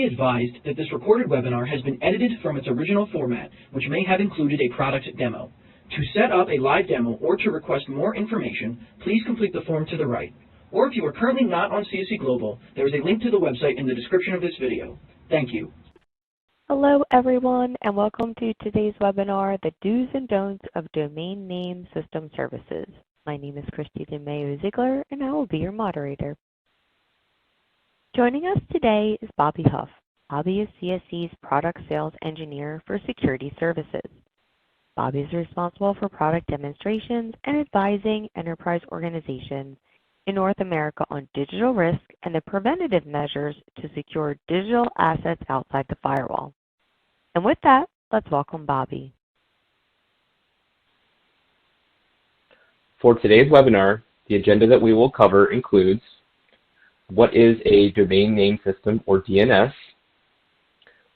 be advised that this recorded webinar has been edited from its original format, which may have included a product demo. To set up a live demo or to request more information, please complete the form to the right. Or if you are currently not on CSC Global, there is a link to the website in the description of this video. Thank you. Hello everyone, and welcome to today's webinar, The Do's and Don'ts of Domain Name System Services. My name is Christina Mayo-Ziegler, and I will be your moderator. Joining us today is Bobby Huff. Bobby is CSC's Product Sales Engineer for Security Services. Bobby is responsible for product demonstrations and advising enterprise organizations in North America on digital risk and the preventative measures to secure digital assets outside the firewall. And with that, let's welcome Bobby. For today's webinar, the agenda that we will cover includes what is a domain name system or DNS,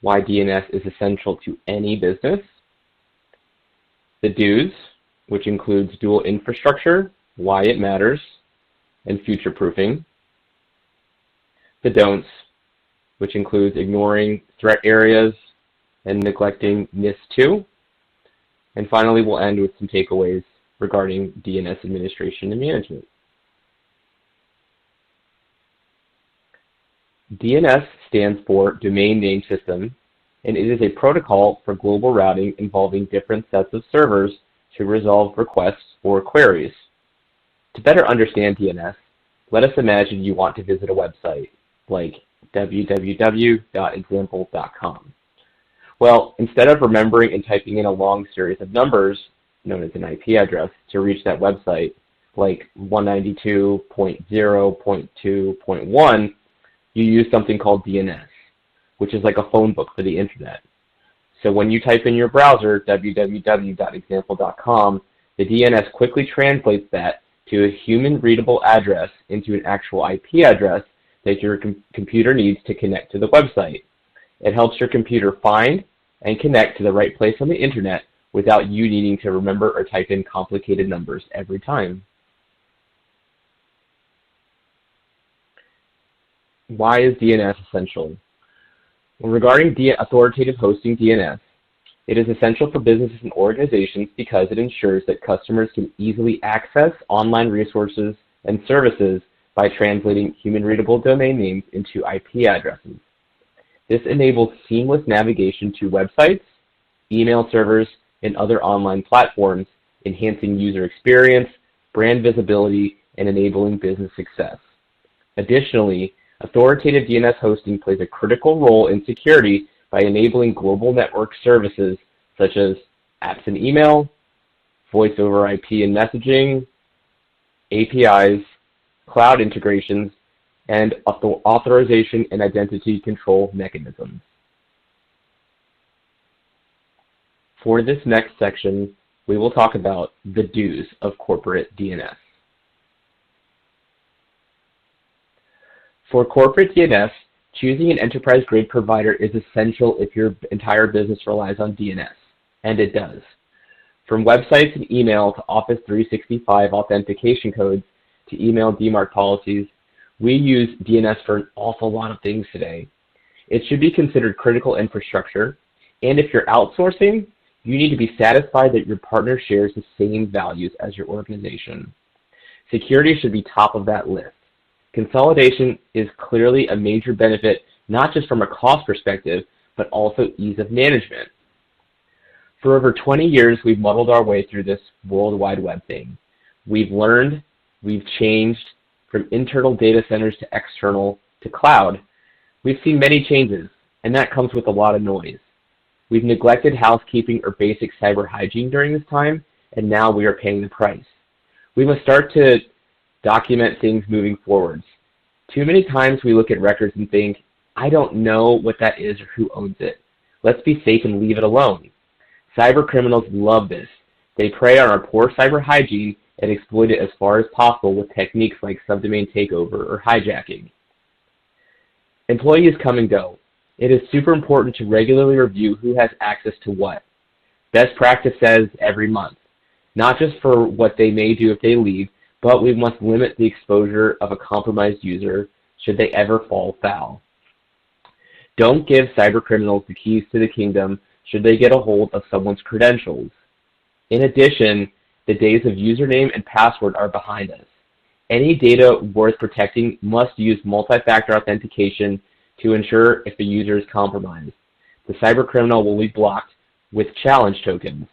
why DNS is essential to any business, the do's, which includes dual infrastructure, why it matters, and future-proofing, the don'ts, which includes ignoring threat areas and neglecting NIS2, and finally we'll end with some takeaways regarding DNS administration and management. DNS stands for Domain Name System, and it is a protocol for global routing involving different sets of servers to resolve requests or queries. To better understand DNS, let us imagine you want to visit a website like www.example.com. Well, instead of remembering and typing in a long series of numbers, known as an IP address, to reach that website, like 192.0.2.1, you use something called DNS, which is like a phone book for the internet. So when you type in your browser, www.example.com, the DNS quickly translates that to a human-readable address into an actual IP address that your computer needs to connect to the website. It helps your computer find and connect to the right place on the internet without you needing to remember or type in complicated numbers every time. Why is DNS essential? Well, regarding authoritative hosting DNS, it is essential for businesses and organizations because it ensures that customers can easily access online resources and services by translating human-readable domain names into IP addresses. This enables seamless navigation to websites, email servers, and other online platforms, enhancing user experience, brand visibility, and enabling business success. Additionally, authoritative DNS hosting plays a critical role in security by enabling global network services such as apps and email, voice over IP and messaging, APIs, cloud integrations, and authorization and identity control mechanisms. For this next section, we will talk about the do's of corporate DNS. For corporate DNS, choosing an enterprise-grade provider is essential if your entire business relies on DNS, and it does. From websites and email to Office 365 authentication codes to email DMARC policies, we use DNS for an awful lot of things today. It should be considered critical infrastructure, and if you're outsourcing, you need to be satisfied that your partner shares the same values as your organization. Security should be top of that list. Consolidation is clearly a major benefit, not just from a cost perspective, but also ease of management. For over 20 years, we've muddled our way through this World Wide Web thing. We've learned, we've changed from internal data centers to external to cloud. We've seen many changes, and that comes with a lot of noise. We've neglected housekeeping or basic cyber hygiene during this time, and now we are paying the price. We must start to document things moving forwards. Too many times we look at records and think, I don't know what that is or who owns it. Let's be safe and leave it alone. Cyber criminals love this. They prey on our poor cyber hygiene and exploit it as far as possible with techniques like subdomain takeover or hijacking. Employees come and go. It is super important to regularly review who has access to what. Best practice says every month, not just for what they may do if they leave, but we must limit the exposure of a compromised user should they ever fall foul. Don't give cybercriminals the keys to the kingdom should they get a hold of someone's credentials. In addition, the days of username and password are behind us. Any data worth protecting must use multi-factor authentication to ensure if the user is compromised. The cybercriminal will be blocked with challenge tokens.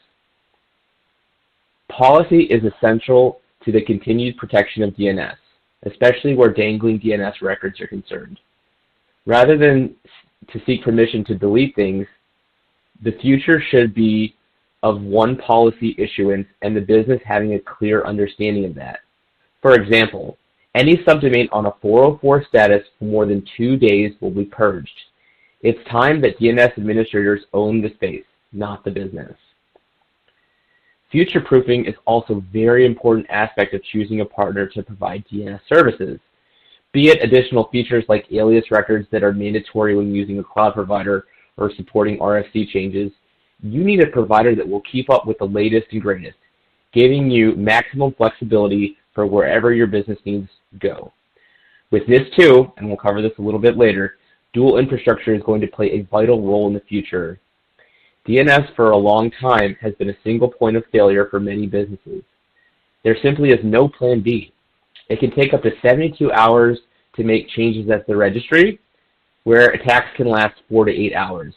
Policy is essential to the continued protection of DNS, especially where dangling DNS records are concerned. Rather than to seek permission to delete things, the future should be of one policy issuance and the business having a clear understanding of that. For example, any subdomain on a 404 status for more than 2 days will be purged. It's time that DNS administrators own the space, not the business. Future-proofing is also a very important aspect of choosing a partner to provide DNS services. Be it additional features like alias records that are mandatory when using a cloud provider or supporting RFC changes, you need a provider that will keep up with the latest and greatest, giving you maximum flexibility for wherever your business needs go. With this too, and we'll cover this a little bit later, dual infrastructure is going to play a vital role in the future. DNS for a long time has been a single point of failure for many businesses. There simply is no plan B. It can take up to 72 hours to make changes at the registry, where attacks can last 4 to 8 hours.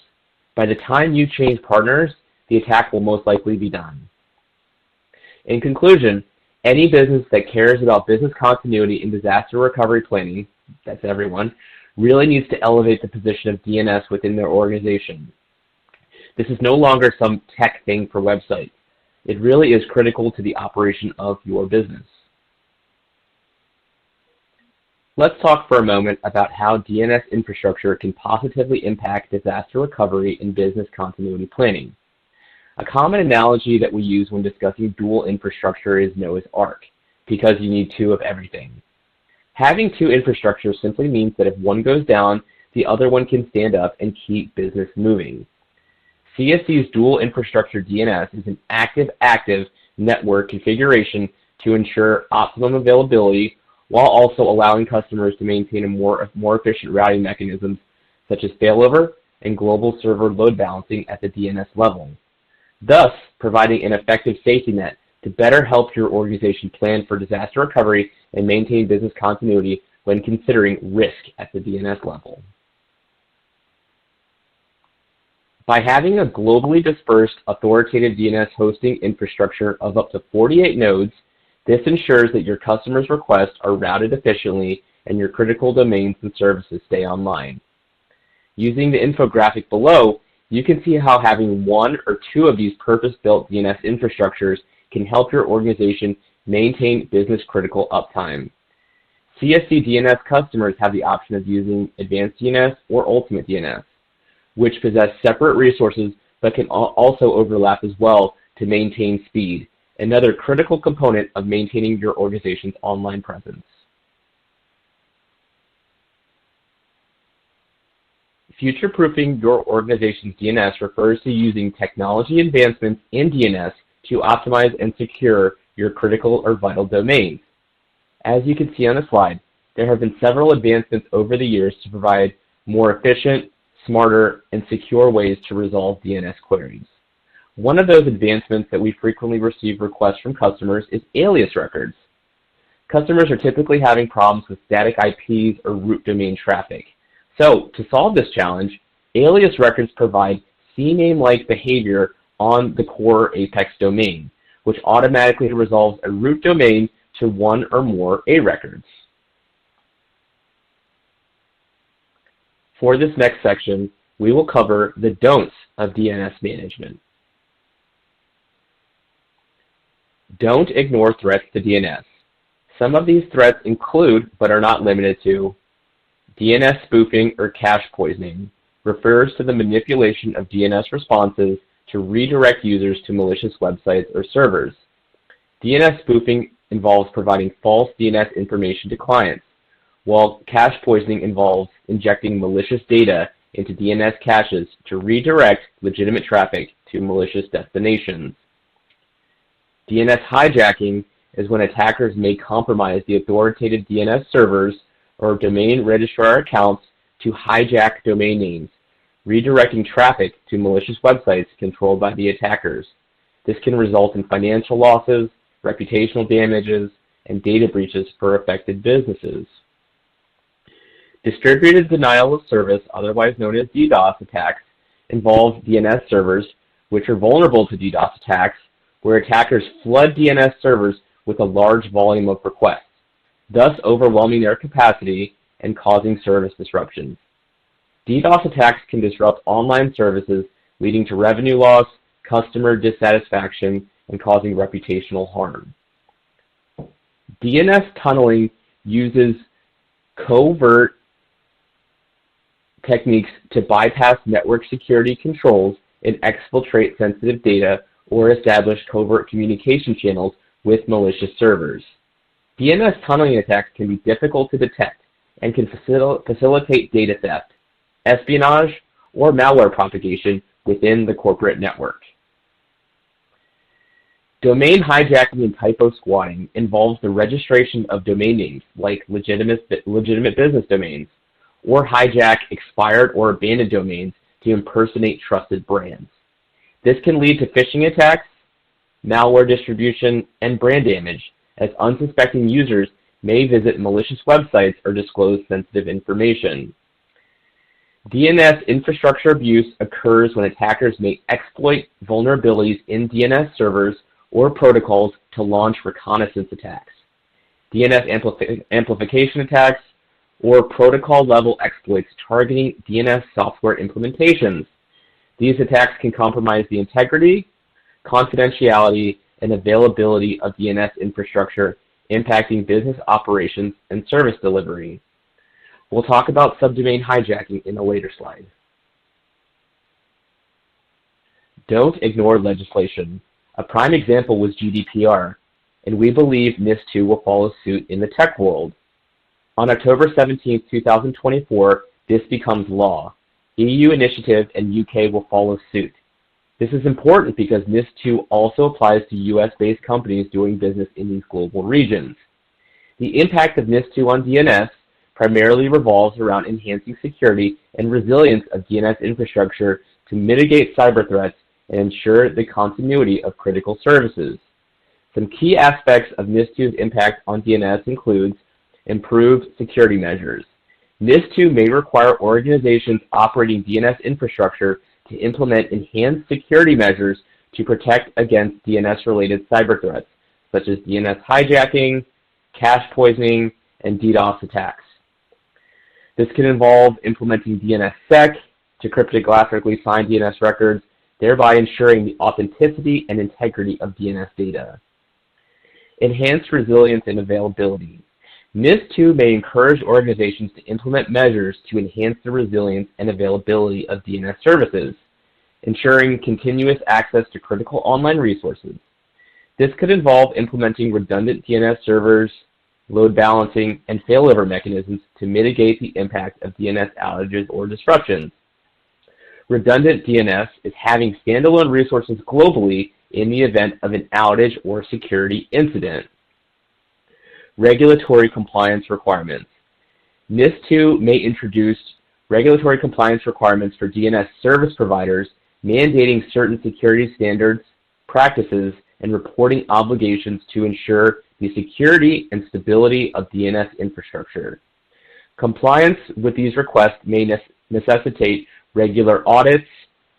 By the time you change partners, the attack will most likely be done. In conclusion, any business that cares about business continuity and disaster recovery planning, that's everyone, really needs to elevate the position of DNS within their organization. This is no longer some tech thing for websites. It really is critical to the operation of your business. Let's talk for a moment about how DNS infrastructure can positively impact disaster recovery and business continuity planning. A common analogy that we use when discussing dual infrastructure is Noah's Ark, because you need two of everything. Having two infrastructures simply means that if one goes down, the other one can stand up and keep business moving. CSC's dual infrastructure DNS is an active network configuration to ensure optimum availability while also allowing customers to maintain a more efficient routing mechanisms such as failover and global server load balancing at the DNS level, thus providing an effective safety net to better help your organization plan for disaster recovery and maintain business continuity when considering risk at the DNS level. By having a globally dispersed authoritative DNS hosting infrastructure of up to 48 nodes, this ensures that your customers' requests are routed efficiently and your critical domains and services stay online. Using the infographic below, you can see how having one or two of these purpose-built DNS infrastructures can help your organization maintain business-critical uptime. CSC DNS customers have the option of using Advanced DNS or Ultimate DNS, which possess separate resources but can also overlap as well to maintain speed, another critical component of maintaining your organization's online presence. Future-proofing your organization's DNS refers to using technology advancements in DNS to optimize and secure your critical or vital domains. As you can see on the slide, there have been several advancements over the years to provide more efficient, smarter, and secure ways to resolve DNS queries. One of those advancements that we frequently receive requests from customers is alias records. Customers are typically having problems with static IPs or root domain traffic. So, to solve this challenge, alias records provide CNAME-like behavior on the core Apex domain, which automatically resolves a root domain to one or more A records. For this next section, we will cover the don'ts of DNS management. Don't ignore threats to DNS. Some of these threats include, but are not limited to, DNS spoofing or cache poisoning, refers to the manipulation of DNS responses to redirect users to malicious websites or servers. DNS spoofing involves providing false DNS information to clients, while cache poisoning involves injecting malicious data into DNS caches to redirect legitimate traffic to malicious destinations. DNS hijacking is when attackers may compromise the authoritative DNS servers or domain registrar accounts to hijack domain names redirecting traffic to malicious websites controlled by the attackers. This can result in financial losses, reputational damages, and data breaches for affected businesses. Distributed denial of service, otherwise known as DDoS attacks, involve DNS servers, which are vulnerable to DDoS attacks, where attackers flood DNS servers with a large volume of requests, thus overwhelming their capacity and causing service disruptions. DDoS attacks can disrupt online services, leading to revenue loss, customer dissatisfaction, and causing reputational harm. DNS tunneling uses covert techniques to bypass network security controls and exfiltrate sensitive data or establish covert communication channels with malicious servers. DNS tunneling attacks can be difficult to detect and can facilitate data theft, espionage, or malware propagation within the corporate network. Domain hijacking and typo squatting involves the registration of domain names, like legitimate business domains, or hijack expired or abandoned domains to impersonate trusted brands. This can lead to phishing attacks, malware distribution, and brand damage, as unsuspecting users may visit malicious websites or disclose sensitive information. DNS infrastructure abuse occurs when attackers may exploit vulnerabilities in DNS servers or protocols to launch reconnaissance attacks, DNS amplification attacks, or protocol-level exploits targeting DNS software implementations. These attacks can compromise the integrity, confidentiality, and availability of DNS infrastructure, impacting business operations and service delivery. We'll talk about subdomain hijacking in a later slide. Don't ignore legislation. A prime example was GDPR, and we believe NIS2 will follow suit in the tech world. On October 17, 2024, this becomes law. EU initiative and UK will follow suit. This is important because NIS2 also applies to US-based companies doing business in these global regions. The impact of NIS2 on DNS primarily revolves around enhancing security and resilience of DNS infrastructure to mitigate cyber threats and ensure the continuity of critical services. Some key aspects of NIS2's impact on DNS includes improved security measures. NIS2 may require organizations operating DNS infrastructure to implement enhanced security measures to protect against DNS-related cyber threats, such as DNS hijacking, cache poisoning, and DDoS attacks. This can involve implementing DNSSEC to cryptographically sign DNS records, thereby ensuring the authenticity and integrity of DNS data. Enhanced resilience and availability. NIS2 may encourage organizations to implement measures to enhance the resilience and availability of DNS services, ensuring continuous access to critical online resources. This could involve implementing redundant DNS servers, load balancing, and failover mechanisms to mitigate the impact of DNS outages or disruptions. Redundant DNS is having standalone resources globally in the event of an outage or security incident. Regulatory compliance requirements. NIS2 may introduce regulatory compliance requirements for DNS service providers, mandating certain security standards, practices, and reporting obligations to ensure the security and stability of DNS infrastructure. Compliance with these requests may necessitate regular audits,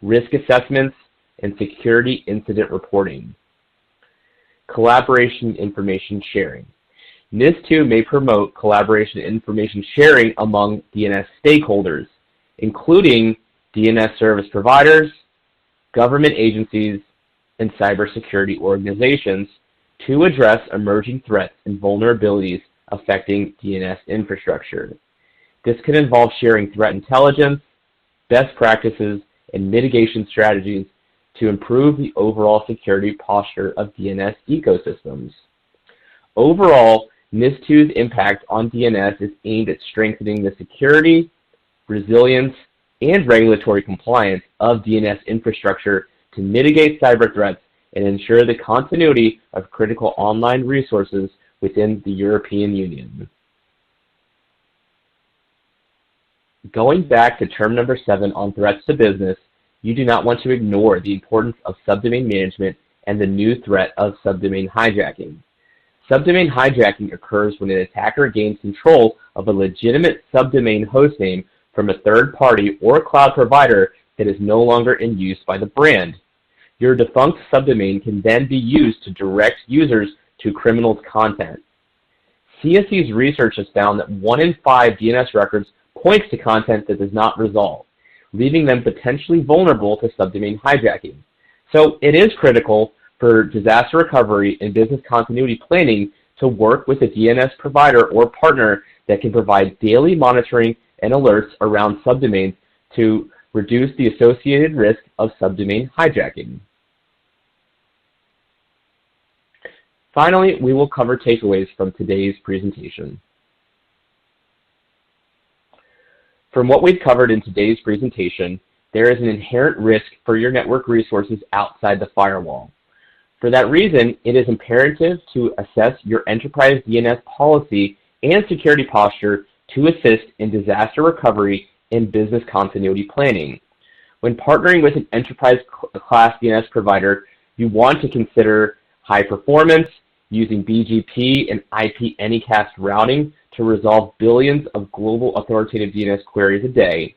risk assessments, and security incident reporting. Collaboration information sharing. NIS2 may promote collaboration information sharing among DNS stakeholders, including DNS service providers, government agencies, and cybersecurity organizations to address emerging threats and vulnerabilities affecting DNS infrastructure. This can involve sharing threat intelligence, best practices, and mitigation strategies to improve the overall security posture of DNS ecosystems. Overall, NIS2's impact on DNS is aimed at strengthening the security, resilience, and regulatory compliance of DNS infrastructure to mitigate cyber threats and ensure the continuity of critical online resources within the European Union. Going back to term number 7 on threats to business, you do not want to ignore the importance of subdomain management and the new threat of subdomain hijacking. Subdomain hijacking occurs when an attacker gains control of a legitimate subdomain hostname from a third party or cloud provider that is no longer in use by the brand. Your defunct subdomain can then be used to direct users to criminals' content. CSC's research has found that 1 in 5 DNS records points to content that does not resolve, leaving them potentially vulnerable to subdomain hijacking. So it is critical for disaster recovery and business continuity planning to work with a DNS provider or partner that can provide daily monitoring and alerts around subdomains to reduce the associated risk of subdomain hijacking. Finally, we will cover takeaways from today's presentation. From what we've covered in today's presentation, there is an inherent risk for your network resources outside the firewall. For that reason, it is imperative to assess your enterprise DNS policy and security posture to assist in disaster recovery and business continuity planning. When partnering with an enterprise-class DNS provider, you want to consider high performance, using BGP and IP Anycast routing to resolve billions of global authoritative DNS queries a day.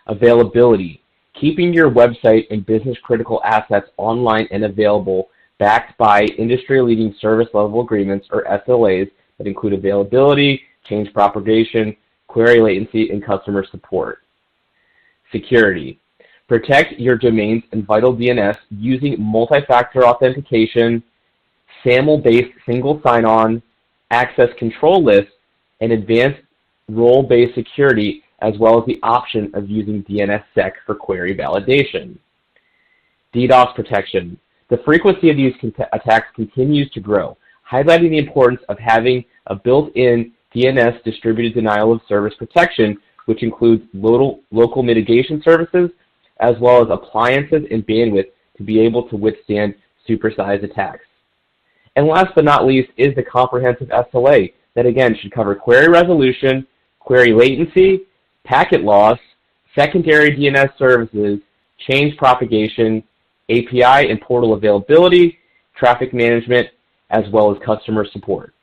Availability, keeping your website and business-critical assets online and available, backed by industry-leading service level agreements or SLAs that include availability, change propagation, query latency, and customer support. Security, protect your domains and vital DNS using multi-factor authentication, SAML-based single sign-on, access control lists, and advanced role-based security, as well as the option of using DNSSEC for query validation. DDoS protection. The frequency of these attacks continues to grow, highlighting the importance of having a built-in DNS distributed denial of service protection, which includes local mitigation services, as well as appliances and bandwidth to be able to withstand supersized attacks. And last but not least is the comprehensive SLA that, again, should cover query resolution, query latency, packet loss, secondary DNS services, change propagation, API and portal availability, traffic management, as well as customer support.